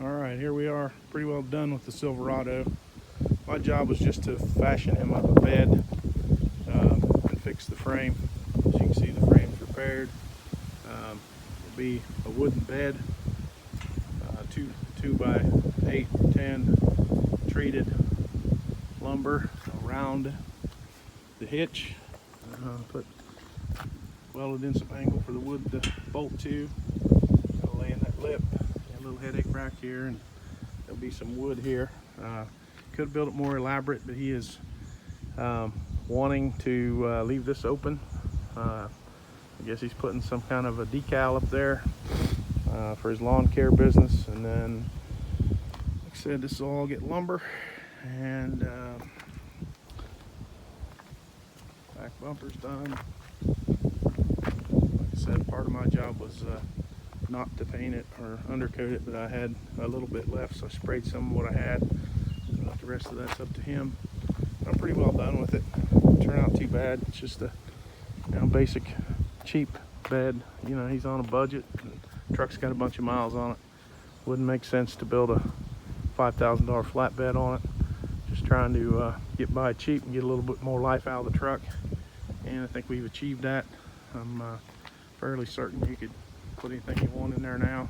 All right, here we are, pretty well done with the Silverado. My job was just to fashion him up a bed and fix the frame. As you can see, the frame's repaired. It'll be a wooden bed, 2 by 8 10 treated lumber around the hitch. Put welded in some angle for the wood to bolt to. I'll lay in that lip. A little headache rack here, and there'll be some wood here. Could have built it more elaborate, but he is wanting to leave this open. I guess he's putting some kind of a decal up there for his lawn care business, and then, like I said, this will all get lumber, and back bumper's done. Like I said, part of my job was not to paint it or undercoat it, but I had a little bit left, so I sprayed some of what I had. The rest of that's up to him. I'm pretty well done with it. Didn't turn out too bad. It's just a basic cheap bed. He's on a budget, and the truck's got a bunch of miles on it. Wouldn't make sense to build a $5,000 flatbed on it. Just trying to get by cheap and get a little bit more life out of the truck, and I think we've achieved that. I'm fairly certain you could put anything you want in there now.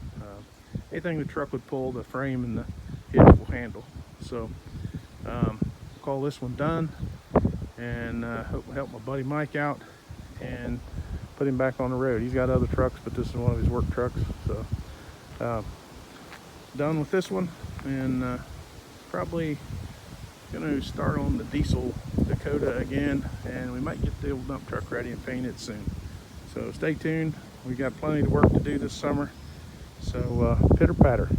Anything the truck would pull, the frame and the hitch will handle. So call this one done, and help my buddy Mike out and put him back on the road. He's got other trucks, but this is one of his work trucks. So done with this one, and probably gonna start on the diesel Dakota again, and we might get the old dump truck ready and paint it soon. So stay tuned. We got plenty of work to do this summer, so pitter patter.